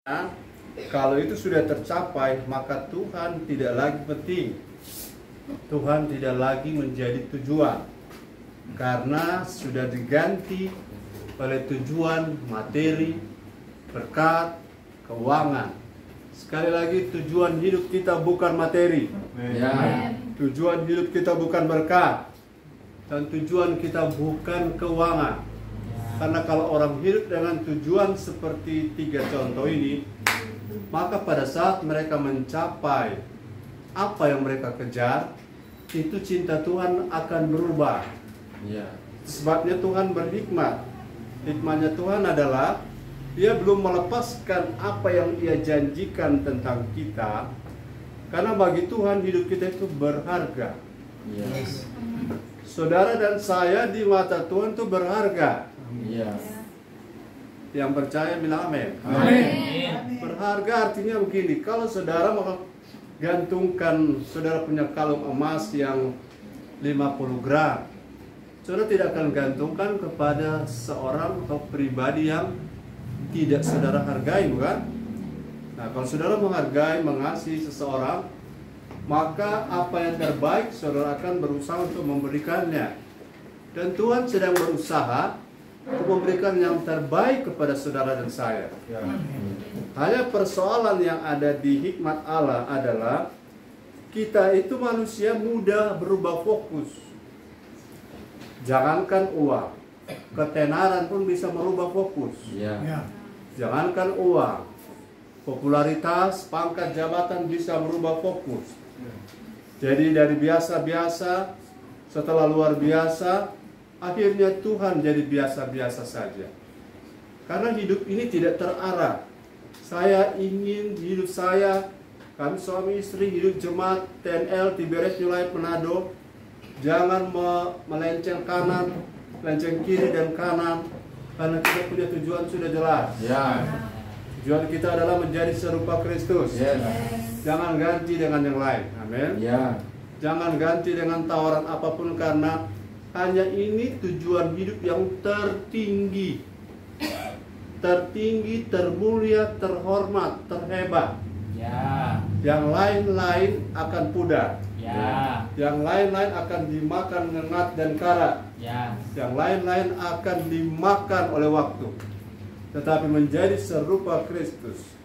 Nah, kalau itu sudah tercapai, maka Tuhan tidak lagi penting. Tuhan tidak lagi menjadi tujuan, karena sudah diganti oleh tujuan materi, berkat, keuangan. Sekali lagi, tujuan hidup kita bukan materi. Ya. Tujuan hidup kita bukan berkat, dan tujuan kita bukan keuangan. Karena kalau orang hidup dengan tujuan seperti 3 contoh ini, maka pada saat mereka mencapai apa yang mereka kejar, itu cinta Tuhan akan berubah. Ya. Sebabnya Tuhan berhikmat. Hikmatnya Tuhan adalah Dia belum melepaskan apa yang Dia janjikan tentang kita, karena bagi Tuhan hidup kita itu berharga. Yes. Saudara dan saya di mata Tuhan itu berharga. Iya. Yang percaya bilang amin. Amin. Berharga artinya begini, kalau saudara mau gantungkan, saudara punya kalung emas yang 50 gram, saudara tidak akan gantungkan kepada seorang atau pribadi yang tidak saudara hargai, bukan? Nah, kalau saudara menghargai, mengasihi seseorang, maka apa yang terbaik saudara akan berusaha untuk memberikannya. Dan Tuhan sedang berusaha untuk memberikan yang terbaik kepada saudara dan saya. Hanya persoalan yang ada di hikmat Allah adalah kita itu manusia mudah berubah fokus. Jangankan uang, ketenaran pun bisa merubah fokus. Ya. Jangankan uang, popularitas, pangkat jabatan bisa merubah fokus. Jadi dari biasa-biasa, setelah luar biasa, akhirnya Tuhan jadi biasa-biasa saja. Karena hidup ini tidak terarah. Saya ingin hidup saya, kami suami istri hidup jemaat TNL Tiberias New Life Manado, jangan melenceng kanan, melenceng kiri dan kanan, karena kita punya tujuan sudah jelas. Ya. Tujuan kita adalah menjadi serupa Kristus. Yes. Jangan ganti dengan yang lain. Amin. Ya. Jangan ganti dengan tawaran apapun, karena hanya ini tujuan hidup yang tertinggi. Tertinggi, termulia, terhormat, terhebat. Ya. Yang lain-lain akan pudar. Ya. Yang lain-lain akan dimakan ngengat dan karat. Ya. Yang lain-lain akan dimakan oleh waktu. Tetapi menjadi serupa Kristus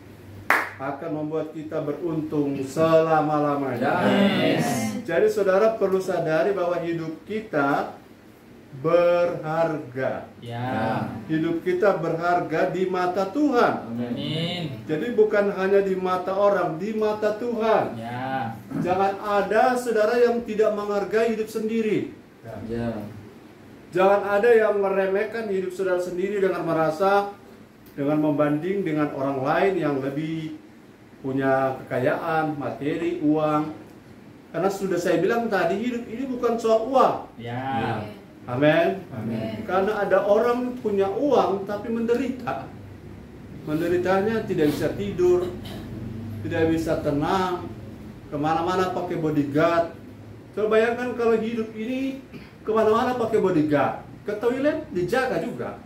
akan membuat kita beruntung selama-lamanya. Yes. Jadi saudara perlu sadari bahwa hidup kita berharga. Ya. Hidup kita berharga di mata Tuhan. Amin. Jadi bukan hanya di mata orang, di mata Tuhan. Ya. Jangan ada saudara yang tidak menghargai hidup sendiri. Ya. Jangan ada yang meremehkan hidup saudara sendiri dengan merasa, dengan membanding dengan orang lain yang lebih punya kekayaan, materi, uang. Karena sudah saya bilang tadi, hidup ini bukan soal uang. Ya. Amin. Amin. Karena ada orang punya uang tapi menderita. Menderitanya tidak bisa tidur, tidak bisa tenang, kemana-mana pakai bodyguard. Coba bayangkan kalau hidup ini kemana-mana pakai bodyguard, ke toilet dijaga juga.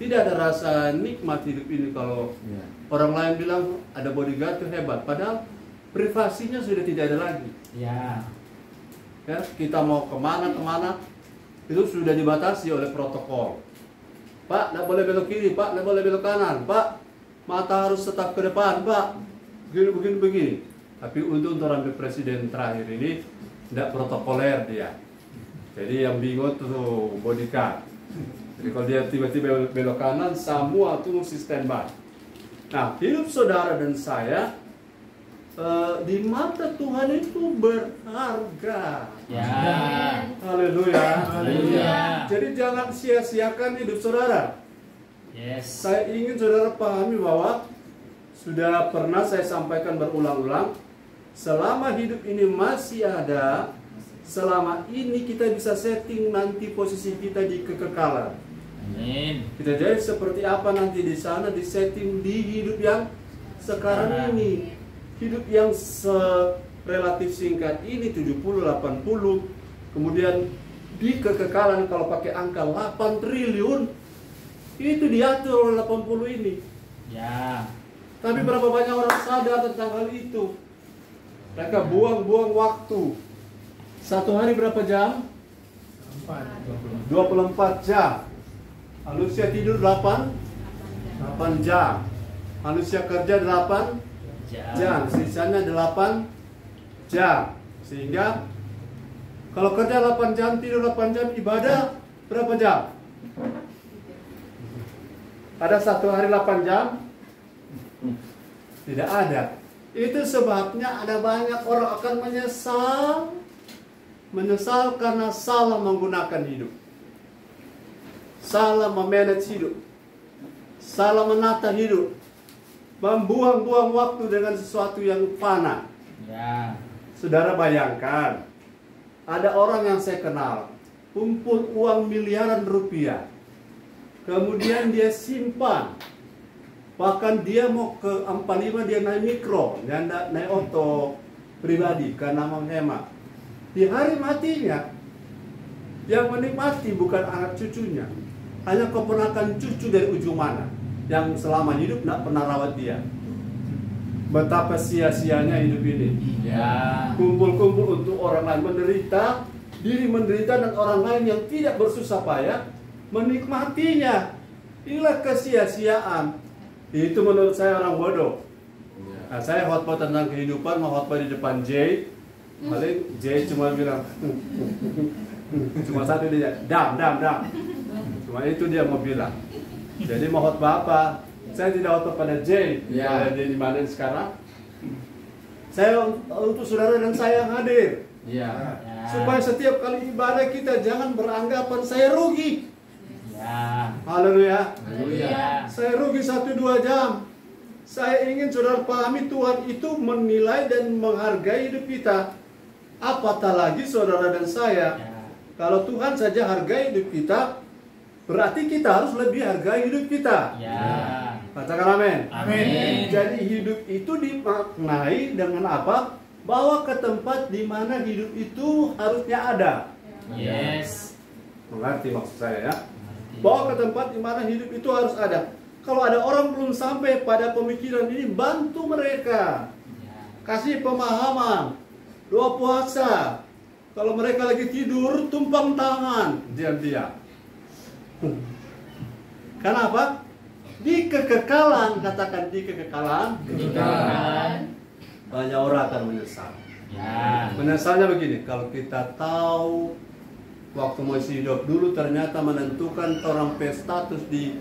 Tidak ada rasa nikmat hidup ini kalau Ya. orang lain bilang ada bodyguard itu hebat, padahal privasinya sudah tidak ada lagi. Ya. Ya, kita mau kemana-kemana itu sudah dibatasi oleh protokol. Pak, tidak boleh belok kiri, Pak, tidak boleh belok kanan, Pak, mata harus tetap ke depan, Pak, begini. Tapi untuk ambil presiden terakhir ini tidak protokoler dia. Jadi yang bingung tuh bodyguard. Jadi kalau dia tiba-tiba belok kanan, semua tuh mesti standby. Nah, hidup saudara dan saya di mata Tuhan itu berharga. Ya. Haleluya. Haleluya. Jadi jangan sia-siakan hidup saudara. Yes. Saya ingin saudara pahami bahwa sudah pernah saya sampaikan berulang-ulang, selama hidup ini masih ada, selama ini kita bisa setting nanti posisi kita di kekekalan. Amin. Kita jadi seperti apa nanti di sana, di setting di hidup yang sekarang ini. Hidup yang relatif singkat ini 70-80, kemudian di kekekalan kalau pakai angka 8 triliun, itu diatur oleh 80 ini. Ya. Tapi berapa banyak orang sadar tentang hal itu? Mereka buang-buang waktu. Satu hari berapa jam? 24 jam. Manusia tidur 8 jam. Manusia kerja 8 jam. Sisanya 8 jam. Sehingga kalau kerja 8 jam, tidur 8 jam, ibadah berapa jam? Ada satu hari 8 jam? Tidak ada. Itu sebabnya ada banyak orang akan menyesal. Menyesal karena salah menggunakan hidup. Salah memanage hidup. Salah menata hidup. Membuang-buang waktu dengan sesuatu yang fana. Ya. Saudara bayangkan, ada orang yang saya kenal, kumpul uang miliaran rupiah. Kemudian dia simpan. Bahkan dia mau ke 45, dia naik mikro, dia naik oto pribadi karena menghemat. Di hari matinya, yang menikmati bukan anak cucunya, hanya keponakan cucu dari ujung mana, yang selama hidup tidak pernah rawat dia. Betapa sia-sianya hidup ini. Ya. Kumpul-kumpul untuk orang lain menderita, diri menderita dan orang lain yang tidak bersusah payah menikmatinya. Inilah kesia-siaan. Itu menurut saya orang bodoh. Nah, saya khotbah tentang kehidupan, mau khotbah di depan J. Paling J cuma bilang cuma satu dia, dam. Cuma itu dia mau bilang. Jadi mau khotbah apa? Saya tidak khotbah pada J. Ya. Dia di mana sekarang? Saya untuk saudara dan saya yang hadir. Ya. Supaya setiap kali ibadah kita jangan beranggapan saya rugi. Ya. Haleluya. Haleluya. Saya rugi 1-2 jam. Saya ingin saudara pahami Tuhan itu menilai dan menghargai hidup kita. Apatah lagi saudara dan saya. Ya. Kalau Tuhan saja hargai hidup kita, berarti kita harus lebih hargai hidup kita. Ya. Katakan amin. Amin. Jadi hidup itu dimaknai dengan apa? Bawa ke tempat di mana hidup itu harusnya ada. Yes. Mengerti maksud saya ya? Bawa ke tempat di mana hidup itu harus ada. Kalau ada orang belum sampai pada pemikiran ini, bantu mereka. Ya. Kasih pemahaman. Doa puasa. Kalau mereka lagi tidur, tumpang tangan. Diam-diam. Kenapa? Di kekekalan, katakan di kekekalan. Banyak orang akan menyesal. Ya. Menyesalnya begini, kalau kita tahu waktu masih hidup dulu ternyata menentukan orang status di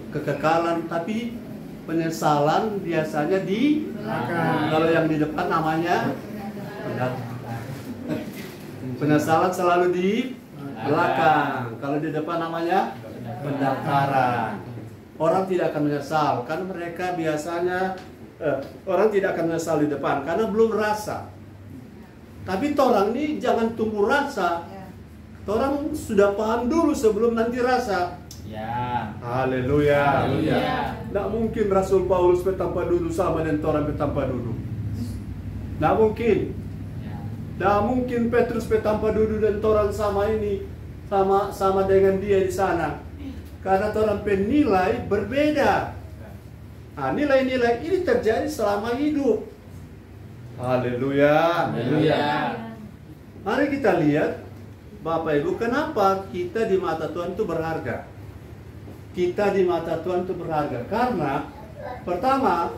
kekekalan, tapi penyesalan biasanya di belakang. Kalau yang di depan namanya penyesalan selalu di belakang. Kalau di depan namanya pendaftaran. Orang tidak akan menyesal karena mereka biasanya orang tidak akan menyesal di depan karena belum rasa. Tapi orang ini jangan tunggu rasa. Orang sudah paham dulu sebelum nanti rasa. Ya. Haleluya. Haleluya. Tidak mungkin Rasul Paulus tanpa duduk sama dengan orang tanpa duduk. Tidak mungkin. Ya. Tidak mungkin Petrus tanpa duduk dan orang sama ini sama dengan dia di sana. Karena orang penilai berbeda. Nah, nilai-nilai ini terjadi selama hidup. Haleluya. Haleluya. Mari kita lihat, Bapak Ibu, kenapa kita di mata Tuhan itu berharga? Kita di mata Tuhan itu berharga karena pertama,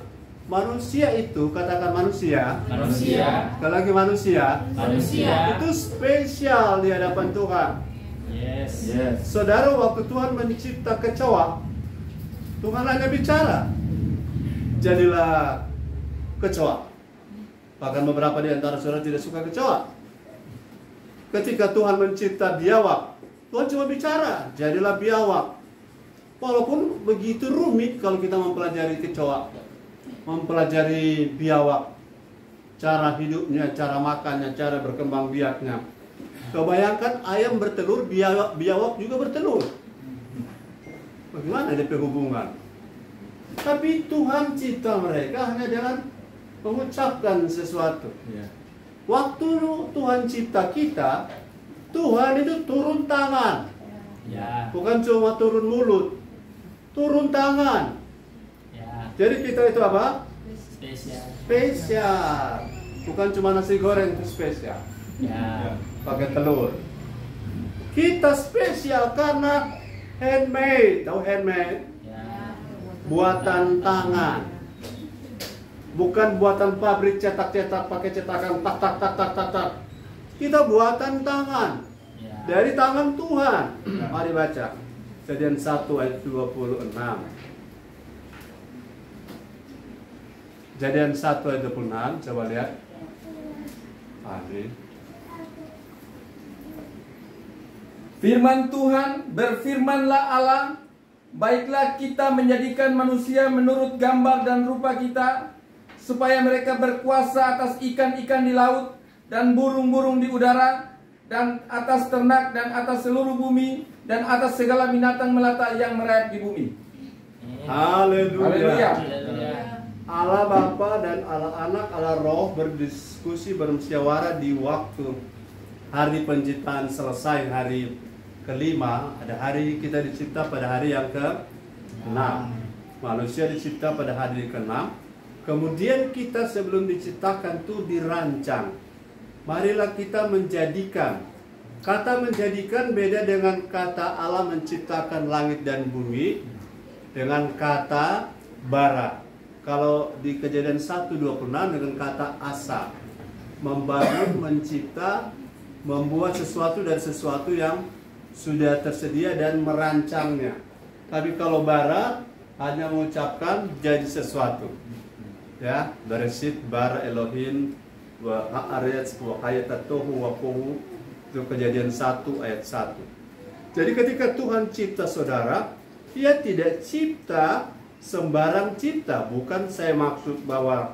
manusia itu, katakan manusia. Manusia. Sekali lagi manusia. Manusia. Itu spesial di hadapan Tuhan. Yes. Yes. Saudara, waktu Tuhan mencipta kecoa, Tuhan hanya bicara, jadilah kecoa. Bahkan beberapa di antara saudara tidak suka kecoa. Ketika Tuhan mencipta biawak, Tuhan cuma bicara, jadilah biawak. Walaupun begitu rumit kalau kita mempelajari kecoa, mempelajari biawak, cara hidupnya, cara makannya, cara berkembang biaknya. Coba bayangkan ayam bertelur, biawak juga bertelur. Bagaimana DP hubungan? Tapi Tuhan cipta mereka hanya dengan mengucapkan sesuatu. Ya. Waktu Tuhan cipta kita, Tuhan itu turun tangan. Ya. Bukan cuma turun mulut, turun tangan. Ya. Jadi kita itu apa? Spesial. Spesial. Bukan cuma nasi goreng itu spesial. Ya. Pakai telur. Kita spesial karena handmade. Tahu handmade? Ya. Buatan tangan. Bukan buatan pabrik cetak-cetak pakai cetakan tak tak tak tak tak tak. Kita buatan tangan. Ya. Dari tangan Tuhan. Mari baca. Kejadian 1 ayat 26. Kejadian 1 ayat 26, coba lihat. Amin. Firman Tuhan, berfirmanlah Allah, baiklah kita menjadikan manusia menurut gambar dan rupa kita, supaya mereka berkuasa atas ikan-ikan di laut, dan burung-burung di udara, dan atas ternak, dan atas seluruh bumi, dan atas segala binatang melata yang merayap di bumi. Haleluya. Haleluya. Haleluya. Allah Bapa dan Allah Anak, Allah Roh berdiskusi, bermusyawarah di waktu hari penciptaan selesai, hari kelima. Ada hari kita dicipta pada hari yang ke-6. Manusia dicipta pada hari ke-6. Kemudian kita sebelum diciptakan itu dirancang. Marilah kita menjadikan. Kata menjadikan beda dengan kata Allah menciptakan langit dan bumi dengan kata bara. Kalau di Kejadian 1:26 dengan kata asa, membangun, mencipta, membuat sesuatu dari sesuatu yang sudah tersedia dan merancangnya. Tapi kalau bara hanya mengucapkan jadi sesuatu. Ya, Bereshit bara Elohim wa ha'aretz wa hayatatuhu wa kuhu. Itu Kejadian 1 ayat 1. Jadi ketika Tuhan cipta saudara, Dia tidak cipta sembarang cipta. Bukan saya maksud bahwa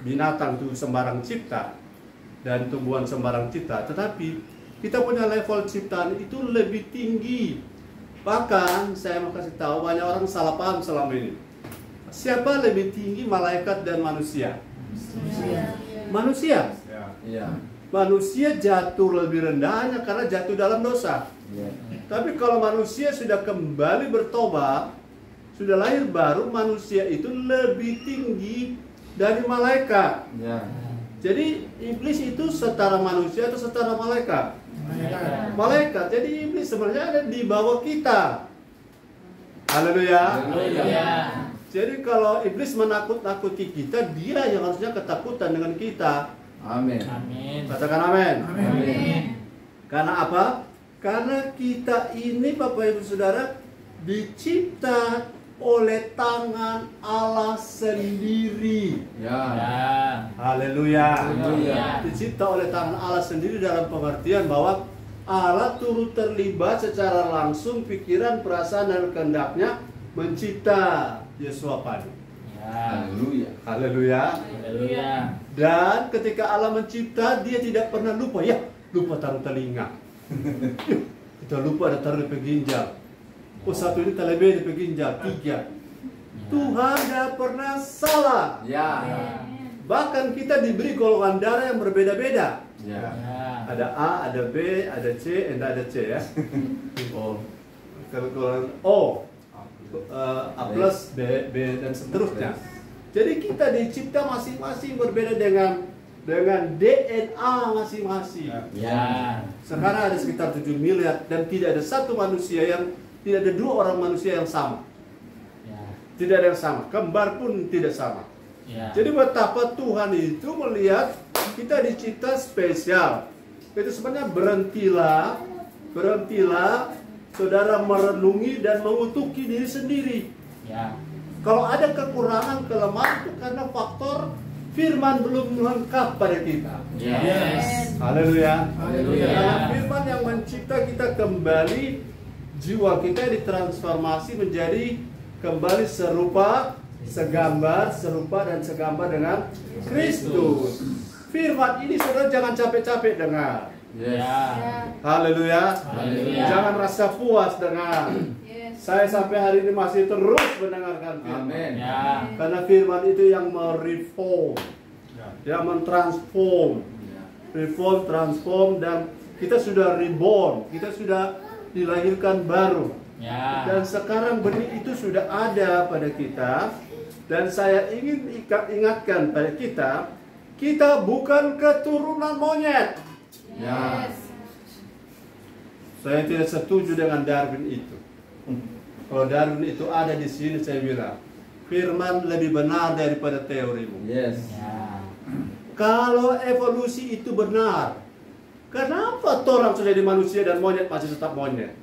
binatang itu sembarang cipta dan tumbuhan sembarang cipta, tetapi kita punya level ciptaan itu lebih tinggi. Bahkan saya mau kasih tahu, banyak orang salah paham selama ini. Siapa lebih tinggi, malaikat dan manusia? Manusia. Iya. Manusia jatuh lebih rendah hanya karena jatuh dalam dosa. Iya. Tapi kalau manusia sudah kembali bertobat, sudah lahir baru, manusia itu lebih tinggi dari malaikat. Iya. Jadi iblis itu setara manusia atau setara malaikat? Malaikat. Jadi iblis sebenarnya ada di bawah kita. Haleluya. Haleluya. Jadi kalau iblis menakut-nakuti kita, dia yang harusnya ketakutan dengan kita. Amin. Amin. Katakan amin. Amin. Karena apa? Karena kita ini Bapak Ibu Saudara dicipta oleh tangan Allah sendiri. Ya. Ya. Haleluya. Haleluya. Dicipta oleh tangan Allah sendiri dalam pengertian bahwa Allah turut terlibat secara langsung pikiran, perasaan, dan kehendaknya mencipta Yesua Padi. Ya. Haleluya. Haleluya. Haleluya. Dan ketika Allah mencipta, Dia tidak pernah lupa. Ya, lupa taruh telinga. Kita lupa ada taruh di ginjal. Oh, satu ini terlebih di ginjal, 3. Tuhan tidak pernah salah. Ya. Bahkan kita diberi golongan darah yang berbeda-beda. Ya. Ya. Ada A, ada B, ada C, dan ada C ya. Oh, kalau golongan O, A plus, B, dan seterusnya. Jadi kita dicipta masing-masing berbeda dengan DNA masing-masing. Ya. Sekarang ada sekitar 7 miliar dan tidak ada satu manusia yang tidak ada 2 orang manusia yang sama. Ya. Tidak ada yang sama. Kembar pun tidak sama. Ya. Jadi betapa Tuhan itu melihat kita dicipta spesial. Itu sebenarnya berhentilah saudara merenungi dan mengutuki diri sendiri. Ya. Kalau ada kekurangan, kelemahan itu karena faktor firman belum lengkap pada kita. Yes. Haleluya. Haleluya. Karena firman yang mencipta kita kembali, jiwa kita ditransformasi menjadi kembali serupa, dan segambar dengan Kristus. Firman ini saudara jangan capek-capek dengar. Yes. Ya. Haleluya. Haleluya. Jangan rasa puas dengar. Saya sampai hari ini masih terus mendengarkan firman. Amin. Ya. Karena firman itu yang mereform, yang mentransform, transform, dan kita sudah reborn, kita sudah dilahirkan baru. Ya. Dan sekarang benih itu sudah ada pada kita. Dan saya ingin ingatkan pada kita, kita bukan keturunan monyet. Ya. Saya tidak setuju dengan Darwin itu. Kalau Darwin itu ada di sini, saya bilang firman lebih benar daripada teorimu. Yes. Ya. Kalau evolusi itu benar, kenapa orang sudah jadi manusia dan monyet masih tetap monyet?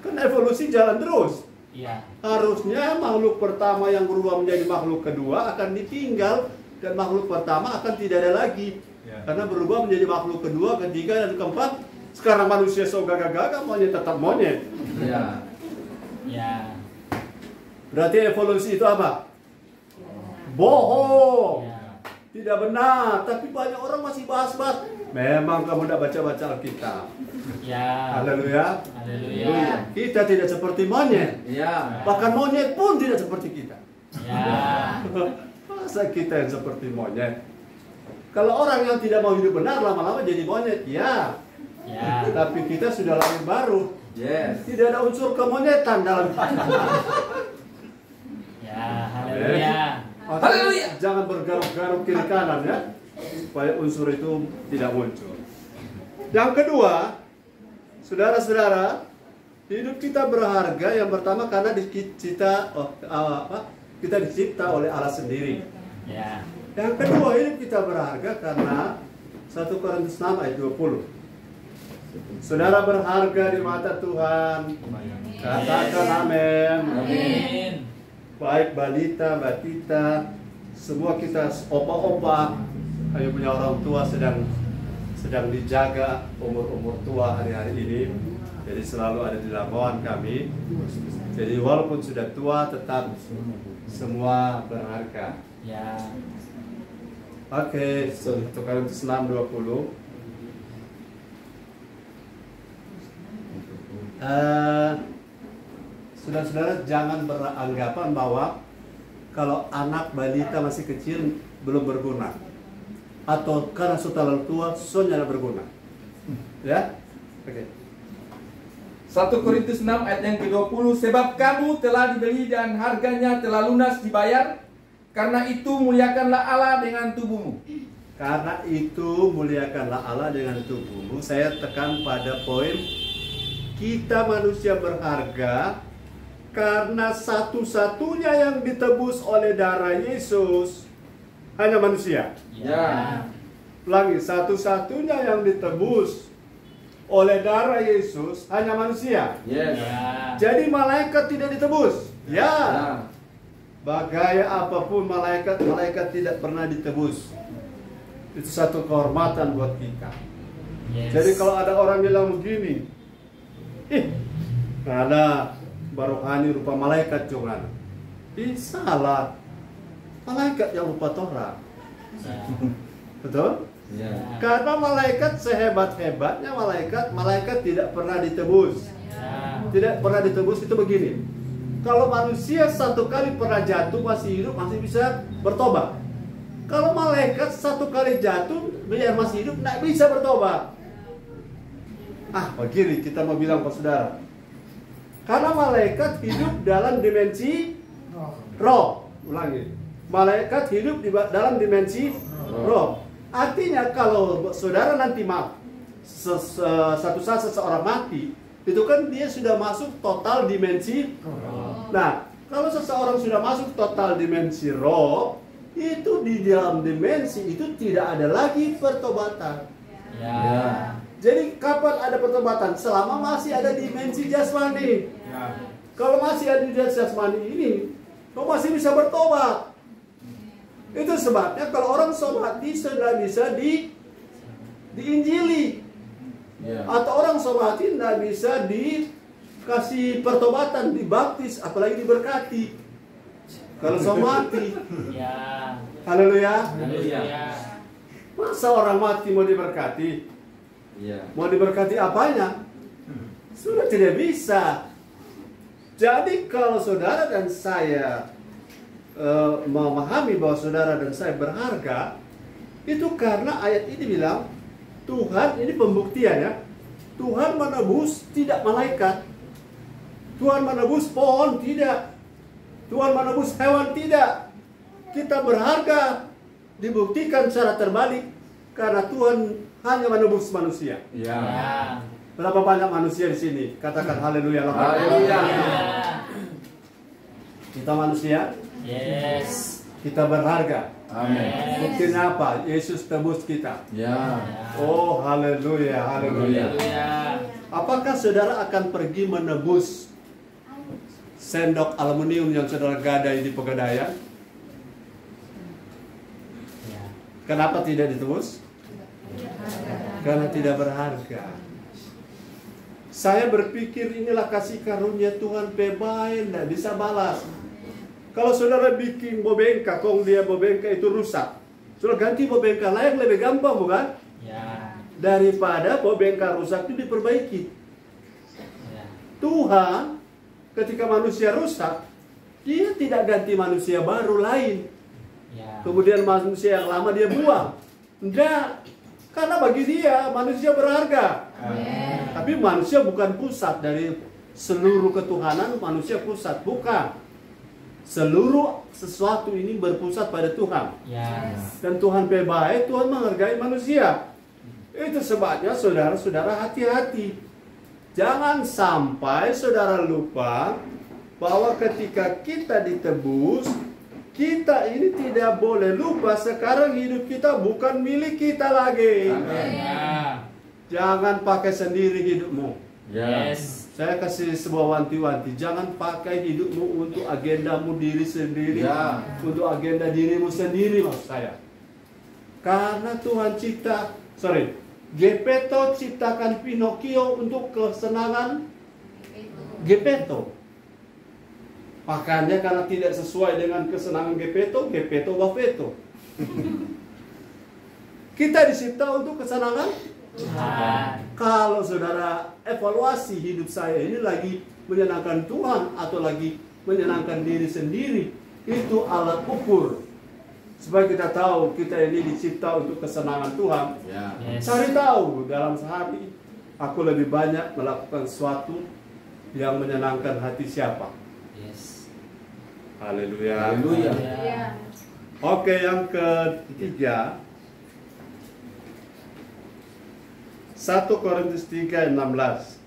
Kan evolusi jalan terus. Iya. Harusnya makhluk pertama yang berubah menjadi makhluk kedua akan ditinggal, dan makhluk pertama akan tidak ada lagi. Karena berubah menjadi makhluk kedua, ketiga, dan keempat. Sekarang manusia so gagah-gagah, monyet tetap monyet. Ya. Ya. Berarti evolusi itu apa? Bohong. Ya. Tidak benar. Tapi banyak orang masih bahas-bahas. Memang kamu tidak baca-baca Alkitab. Ya. Haleluya. Haleluya. Kita tidak seperti monyet. Ya. Bahkan monyet pun tidak seperti kita. Ya. Masa kita yang seperti monyet? Kalau orang yang tidak mau hidup benar lama-lama jadi monyet, ya. Ya. Tapi kita sudah lahir baru. Yes. Tidak ada unsur kemonyetan dalam kita. Ya. Haleluya. Haleluya. Jangan bergaruk-garuk kiri kanan ya, supaya unsur itu tidak muncul. Yang kedua, saudara-saudara, hidup kita berharga. Yang pertama karena kita dicipta oleh Allah sendiri. Ya. Yang kedua, hidup kita berharga karena 1 Korintus 6 ayat 20. Saudara berharga di mata Tuhan. Katakan amin. Amin. Baik balita, batita, semua kita opa-opa, kami punya orang tua sedang dijaga umur tua hari-hari ini. Jadi selalu ada di langgawan kami. Jadi walaupun sudah tua tetap semua berharga. Ya. Oke, 1 Korintus 6:20. Saudara-saudara jangan beranggapan bahwa kalau anak balita masih kecil belum berguna, atau karena sudah terlalu tua soalnya berguna. Ya, oke. 1 Korintus 6 ayat yang ke-20, sebab kamu telah dibeli dan harganya telah lunas dibayar, karena itu muliakanlah Allah dengan tubuhmu. Karena itu muliakanlah Allah dengan tubuhmu. Saya tekan pada poin kita manusia berharga karena satu-satunya yang ditebus oleh darah Yesus hanya manusia. Ya. Ulangi, satu-satunya yang ditebus oleh darah Yesus hanya manusia. Yes. Ya. Jadi malaikat tidak ditebus. Ya. Ya. Bagaya apapun malaikat tidak pernah ditebus. Itu satu kehormatan buat kita. Yes. Jadi kalau ada orang bilang begini, ada barohani rupa malaikat jangan. Salah. Malaikat yang rupa Torah. Ya. Betul? Ya. Karena malaikat sehebat-hebatnya malaikat tidak pernah ditebus. Ya. Tidak pernah ditebus itu begini. Kalau manusia satu kali pernah jatuh masih hidup masih bisa bertobat. Kalau malaikat satu kali jatuh biar masih hidup tidak bisa bertobat. Begini kita mau bilang ke saudara. Karena malaikat hidup dalam dimensi roh. Ulangi. Malaikat hidup dalam dimensi roh. Artinya kalau saudara nanti satu saat seseorang mati, itu kan dia sudah masuk total dimensi roh. Nah, kalau seseorang sudah masuk total dimensi roh, itu di dalam dimensi itu tidak ada lagi pertobatan. Ya. Jadi kapan ada pertobatan? Selama masih ada dimensi jasmani. Kalau masih ada di jasmani ini, kau masih bisa bertobat. Itu sebabnya kalau orang somati sudah bisa diinjili. Ya. Atau orang somati tidak bisa dikasih pertobatan, dibaptis, apalagi diberkati. Kalau somati. Ya. Haleluya. Haleluya. Masa orang mati mau diberkati? Ya. Mau diberkati apanya? Sudah tidak bisa. Jadi kalau saudara dan saya memahami bahwa saudara dan saya berharga, itu karena ayat ini bilang Tuhan, ini pembuktian ya, Tuhan menebus tidak malaikat, Tuhan menebus pohon, tidak. Tuhan menebus hewan, tidak. Kita berharga, dibuktikan secara terbalik, karena Tuhan hanya menebus manusia. Ya. Ya. Berapa banyak manusia di sini? Katakan haleluya. Haleluya. Kita manusia, Yes. kita berharga. Amin. Buktinya apa? Yesus tebus kita. Ya. Oh, haleluya, haleluya. Haleluya. Apakah saudara akan pergi menebus sendok aluminium yang saudara gadai di Pegadaian? Ya. Kenapa tidak ditebus? Karena tidak berharga. Saya berpikir inilah kasih karunia Tuhan, pebain, tidak bisa balas. Kalau saudara bikin bobengka, kong dia bobengka itu rusak, saudara ganti bobengka lain lebih gampang, bukan? Ya. Daripada bobengka rusak itu diperbaiki. Ya. Tuhan, ketika manusia rusak, dia tidak ganti manusia baru lain. Ya. Kemudian manusia yang lama dia buang. Enggak. Karena bagi dia manusia berharga. Tapi manusia bukan pusat dari seluruh ketuhanan, manusia pusat. Bukan. Seluruh sesuatu ini berpusat pada Tuhan. Ya. Dan Tuhan baik, Tuhan menghargai manusia. Itu sebabnya saudara-saudara hati-hati. Jangan sampai saudara lupa bahwa ketika kita ditebus, kita ini tidak boleh lupa sekarang hidup kita bukan milik kita lagi. Ya. Jangan pakai sendiri hidupmu. Ya. Yes. Saya kasih sebuah wanti-wanti. Jangan pakai hidupmu untuk agendamu diri sendiri. Ya. Untuk agenda dirimu sendiri, maksud saya. Karena Tuhan Gepetto ciptakan Pinocchio untuk kesenangan Gepetto. Makanya karena tidak sesuai dengan kesenangan Gepetto, Gepetto Buffetto. Kita dicipta untuk kesenangan Tuhan. Kalau saudara evaluasi hidup saya ini lagi menyenangkan Tuhan atau lagi menyenangkan diri sendiri, itu alat ukur supaya kita tahu kita ini dicipta untuk kesenangan Tuhan. Ya. Yes. Cari tahu dalam sehari aku lebih banyak melakukan sesuatu yang menyenangkan hati siapa. Yes. Haleluya. Haleluya. Ya. Oke, yang ketiga, 1 Korintus 3:16.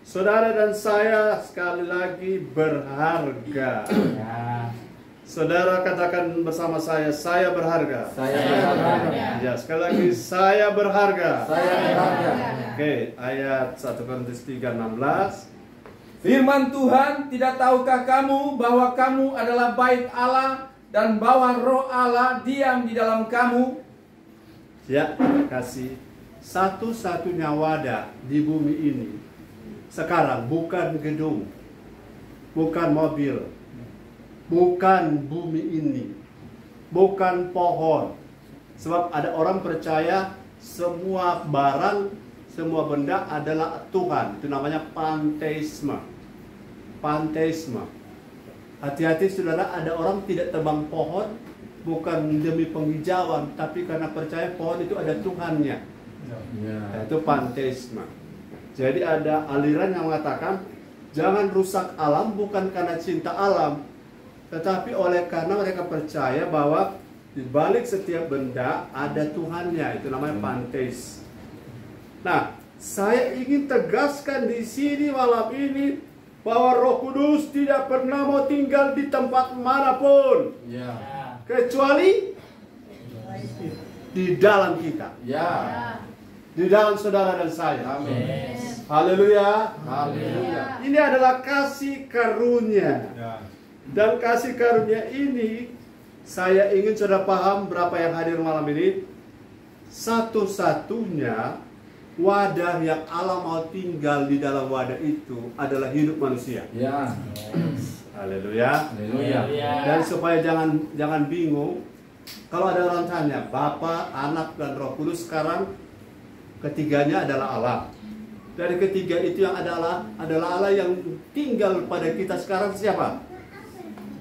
Saudara dan saya sekali lagi berharga. Ya. Saudara katakan bersama saya berharga. Saya berharga. Ya, sekali lagi saya berharga. Saya berharga. Oke, ayat 1 Korintus 3:16. Firman Tuhan, tidak tahukah kamu bahwa kamu adalah bait Allah dan bahwa roh Allah diam di dalam kamu? Ya, kasih. Satu-satunya wadah di bumi ini sekarang bukan gedung, bukan mobil, bukan bumi ini, bukan pohon. Sebab ada orang percaya semua barang, semua benda adalah Tuhan. Itu namanya panteisme. Panteisme. Hati-hati saudara, ada orang tidak tebang pohon bukan demi penghijauan, tapi karena percaya pohon itu ada Tuhannya. Ya. Itu panteisme. Jadi ada aliran yang mengatakan jangan rusak alam bukan karena cinta alam, tetapi oleh karena mereka percaya bahwa di balik setiap benda ada Tuhannya. Itu namanya panteis. Nah, saya ingin tegaskan di sini malam ini bahwa Roh Kudus tidak pernah mau tinggal di tempat manapun Ya. kecuali di dalam kita, Ya. di dalam saudara dan saya. Amin. Yes. Haleluya. Haleluya. Ini adalah kasih karunia. Dan kasih karunia ini saya ingin saudara paham berapa yang hadir malam ini. Satu-satunya wadah yang Allah mau tinggal di dalam wadah itu adalah hidup manusia. Ya. Yes. Haleluya. Haleluya. Dan supaya jangan bingung, kalau ada orang tanya, Bapa, Anak, dan Roh Kudus, sekarang ketiganya adalah Allah. Dari ketiga itu yang adalah Allah yang tinggal pada kita sekarang siapa?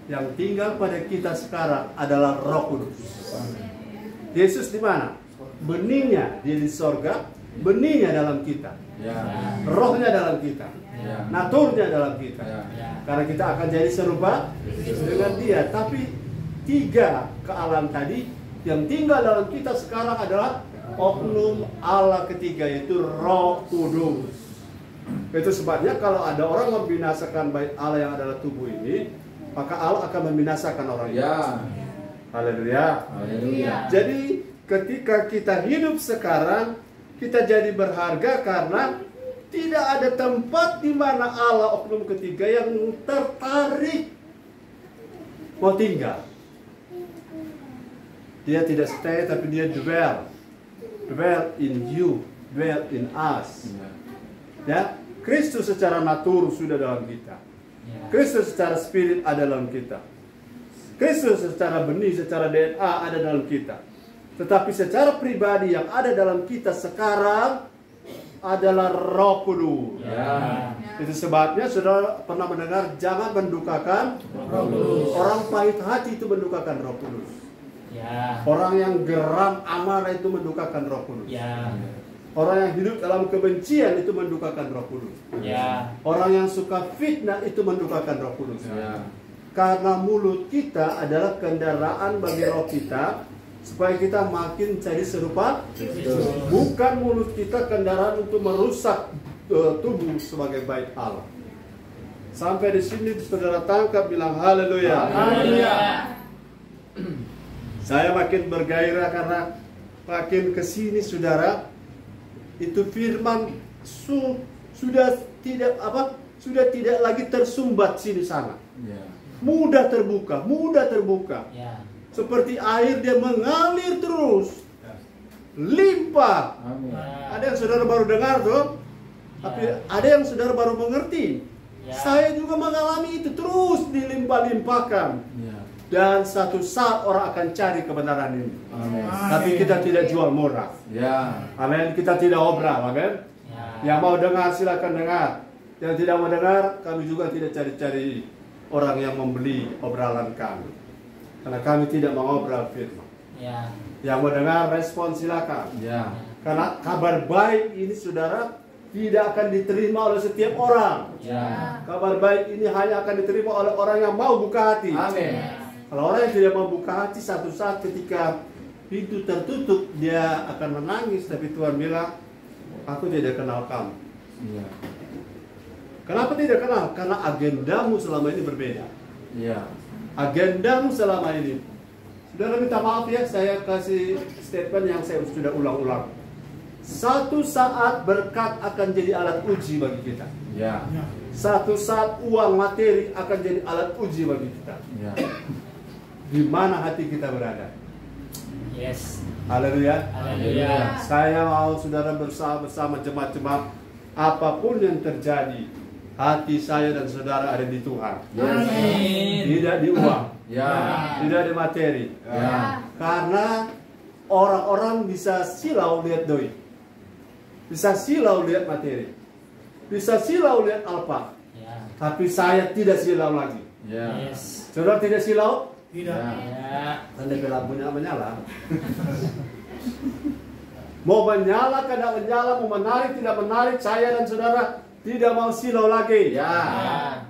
Yang tinggal pada kita sekarang adalah Roh Kudus. Yesus di mana? Beningnya dia di sorga, benihnya dalam kita, Ya. rohnya dalam kita, Ya. naturnya dalam kita. Ya. Ya. Karena kita akan jadi serupa dengan dia. Tapi 3 kealam tadi yang tinggal dalam kita sekarang adalah oknum Allah ketiga, yaitu Roh Kudus. Itu sebabnya kalau ada orang membinasakan bait Allah yang adalah tubuh ini, maka Allah akan membinasakan orang itu. Ya. Haleluya. Haleluya. Jadi ketika kita hidup sekarang, kita jadi berharga karena tidak ada tempat di mana Allah oknum ketiga yang tertarik mau tinggal. Dia tidak stay, tapi dia dwell in you, dwell in us. Ya, Kristus secara natur sudah dalam kita. Ya. Kristus secara spirit ada dalam kita. Kristus secara benih, secara DNA ada dalam kita. Tetapi secara pribadi yang ada dalam kita sekarang adalah Roh Kudus. Ya. Itu sebabnya saudara pernah mendengar jangan mendukakan Roh Kudus. orang pahit hati itu mendukakan Roh Kudus. Ya. Orang yang geram amarah itu mendukakan Roh Kudus. Ya. Orang yang hidup dalam kebencian itu mendukakan Roh Kudus. Ya. Orang yang suka fitnah itu mendukakan Roh Kudus. Ya. Karena mulut kita adalah kendaraan bagi roh kita supaya kita makin jadi serupa Kristus. bukan mulut kita kendaraan untuk merusak tubuh sebagai bait Allah. Sampai di sini saudara tangkap, bilang haleluya. Haleluya. Saya makin bergairah karena makin kesini saudara, itu firman sudah tidak lagi tersumbat sini sana. Ya. Mudah terbuka. Ya. Seperti air dia mengalir terus. Limpah. Amin. Ada yang saudara baru dengar tuh, tapi ada yang saudara baru mengerti. Ya. Saya juga mengalami itu, terus dilimpah-limpahkan. Ya. Dan satu saat orang akan cari kebenaran ini. Amin. Tapi kita tidak jual murah. Ya. Amin. Kita tidak obral. Amin. Ya. Yang mau dengar silakan dengar. Yang tidak mau dengar, kami juga tidak cari-cari orang yang membeli obralan kami. Karena kami tidak mengobral firman. Ya. Yang mau dengar respon silakan. Ya. Karena kabar baik ini saudara tidak akan diterima oleh setiap orang. Ya. Kabar baik ini hanya akan diterima oleh orang yang mau buka hati. Amin. Kalau orang yang tidak mau buka hati, satu saat ketika pintu tertutup dia akan menangis. Tapi Tuhan bilang, aku tidak kenal kamu. Ya. Kenapa tidak kenal? Karena agendamu selama ini berbeda. Ya. Agendamu selama ini. Saudara minta maaf ya, saya kasih statement yang saya sudah ulang-ulang. Satu saat berkat akan jadi alat uji bagi kita. Ya. Satu saat uang materi akan jadi alat uji bagi kita. Ya. Di mana hati kita berada. Yes. Haleluya. Haleluya. Saya mau saudara bersama jemaat-jemaat, apapun yang terjadi, hati saya dan saudara ada di Tuhan. Amin. Tidak di uang, Ya. tidak di materi. Ya. Karena orang-orang bisa silau lihat doi, bisa silau lihat materi, bisa silau lihat alpa. Ya. Tapi saya tidak silau lagi. Ya. Yes. Saudara tidak silau? Ya. Ya. Tanda lampunya menyala. Mau menyala, tidak menyala, mau menarik, tidak menarik, saya dan saudara tidak mau silau lagi. Ya.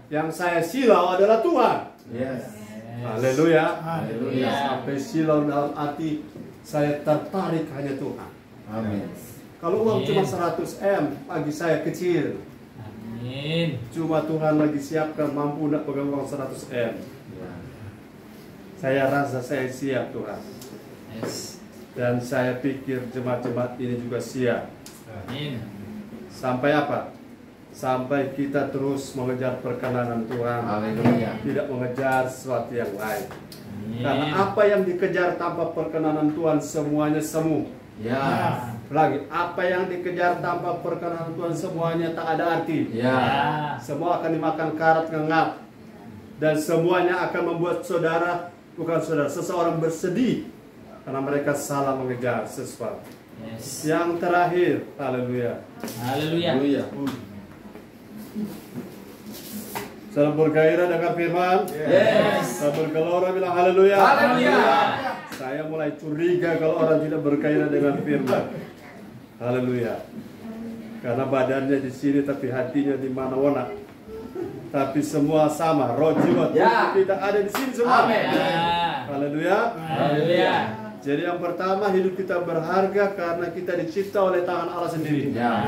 Yang saya silau adalah Tuhan. Yes. Haleluya. Haleluya. Sampai silau dalam hati saya tertarik hanya Tuhan. Amin. Kalau uang cuma 100 M bagi saya kecil. Amin. Cuma Tuhan lagi siapkan mampu nak pegang uang 100 M. Ya. Saya rasa saya siap Tuhan. Yes. Dan saya pikir jemaat-jemaat ini juga siap. Amin. Sampai apa? Sampai kita terus mengejar perkenanan Tuhan. Haleluya. Tidak mengejar sesuatu yang lain. Amin. Karena apa yang dikejar tanpa perkenanan Tuhan semuanya semu. Ya. Lagi, apa yang dikejar tanpa perkenanan Tuhan semuanya tak ada arti. Ya. Semua akan dimakan karat ngengap. Dan semuanya akan membuat seseorang bersedih. Karena mereka salah mengejar sesuatu. Yes. Yang terakhir, haleluya. Haleluya. Haleluya. Salam bergairah dengan firman. Yes. Salam bergelora bilang haleluya. Haleluya. Saya mulai curiga kalau orang tidak bergairah dengan firman. Haleluya. Karena badannya di sini tapi hatinya di mana-mana. Tapi semua sama, roh jiwa Ya. kita ada di sini semua. Amin. Ya. Haleluya. Haleluya. Jadi yang pertama, hidup kita berharga karena kita dicipta oleh tangan Allah sendiri. Ya.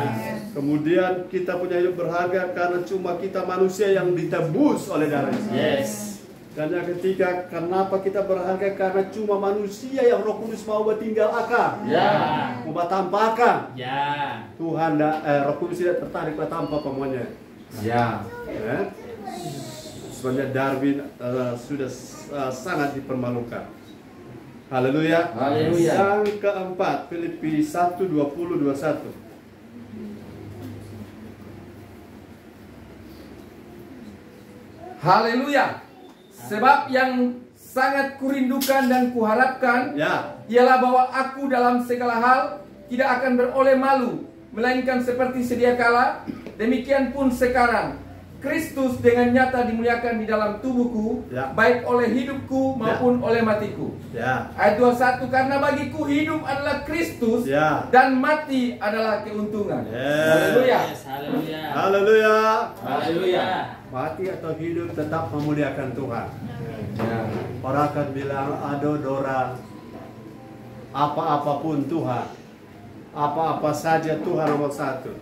Kemudian kita punya hidup berharga karena cuma kita manusia yang ditebus oleh darah Yesus. Yes. Dan yang ketiga, kenapa kita berharga karena cuma manusia yang Roh Kudus mau bertinggal akan. Ya. Mau bertampakkan. Ya. Tuhan Roh Kudus tidak tertarik bertampak pokoknya. Ya. Ya. Sebenarnya Darwin sudah sangat dipermalukan. Haleluya. Haleluya. Yang keempat, Filipi 1:20-21. Haleluya. Sebab yang sangat kurindukan dan kuharapkan Ya. ialah bahwa aku dalam segala hal tidak akan beroleh malu, melainkan seperti sedia kala, demikian pun sekarang Kristus dengan nyata dimuliakan di dalam tubuhku, Ya. baik oleh hidupku maupun oleh matiku. Ya. Ayat 21, karena bagiku hidup adalah Kristus Ya. dan mati adalah keuntungan. Yes. Haleluya. Yes. Haleluya. Haleluya. Haleluya. Mati atau hidup tetap memuliakan Tuhan. Ya. Orang akan bilang adodora, apa-apapun Tuhan, apa-apa saja Tuhan nomor satu,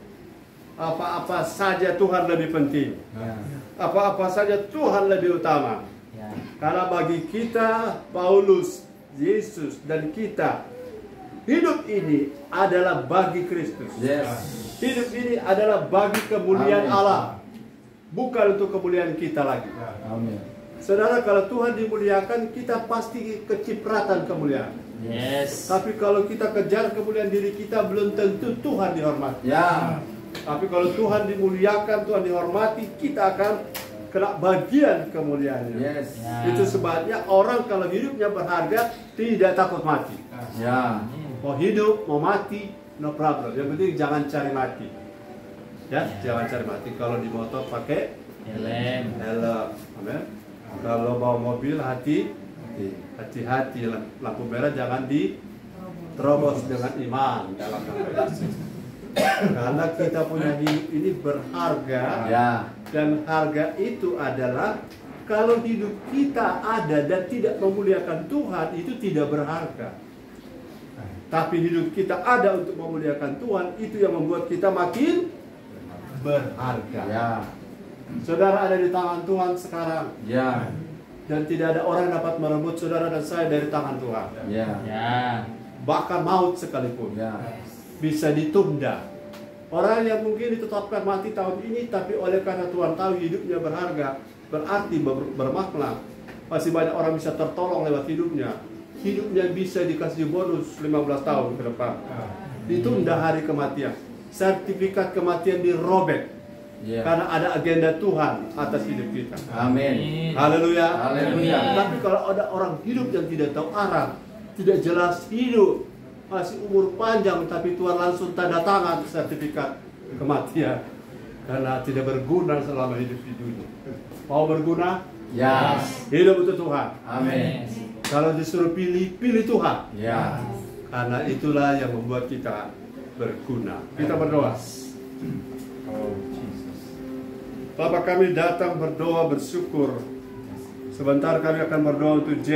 apa-apa saja Tuhan lebih penting, Ya. apa-apa saja Tuhan lebih utama. Ya. Karena bagi kita, Paulus, Yesus, dan kita, hidup ini adalah bagi Kristus. Yes. Hidup ini adalah bagi kemuliaan Amin. Allah, bukan untuk kemuliaan kita lagi. Amin. Saudara, kalau Tuhan dimuliakan, kita pasti kecipratan kemuliaan. Yes. Tapi kalau kita kejar kemuliaan diri kita, belum tentu Tuhan dihormati. Ya. Tapi kalau Tuhan dimuliakan, Tuhan dihormati, kita akan kena bagian kemuliaannya. Yes. Ya. Itu sebabnya orang kalau hidupnya berharga, tidak takut mati. Ya. Mau hidup, mau mati, no problem. Yang penting jangan cari mati. Ya, jangan cari mati. Kalau di motor pakai Helm. helm. Amin. Kalau bawa mobil, hati-hati. Lampu merah jangan diterobos dengan iman dalam nama Yesus. Karena kita punya hidup ini berharga. Ya. Dan harga itu adalah kalau hidup kita ada dan tidak memuliakan Tuhan, itu tidak berharga. Tapi hidup kita ada untuk memuliakan Tuhan, itu yang membuat kita makin berharga. Ya. Saudara ada di tangan Tuhan sekarang. Ya. Dan tidak ada orang yang dapat merebut saudara dan saya dari tangan Tuhan. Ya. Ya. Bahkan maut sekalipun Ya. bisa ditunda. Orang yang mungkin ditetapkan mati tahun ini, tapi oleh karena Tuhan tahu hidupnya berharga, berarti bermakna, masih banyak orang bisa tertolong lewat hidupnya. Hidupnya bisa dikasih bonus 15 tahun ke depan. Ditunda hari kematian. Sertifikat kematian dirobek. Ya. Karena ada agenda Tuhan atas hidup kita. Amin. Haleluya. Haleluya. Tapi kalau ada orang hidup yang tidak tahu arah, tidak jelas hidup, masih umur panjang, tapi Tuhan langsung tanda tangan sertifikat kematian. Karena tidak berguna selama hidup di dunia. Mau berguna? Ya. Hidup untuk Tuhan. Amin. Kalau disuruh pilih, pilih Tuhan. Ya. Karena itulah yang membuat kita berguna. Kita berdoa. Bapa, kami datang berdoa bersyukur. Sebentar kami akan berdoa untuk J.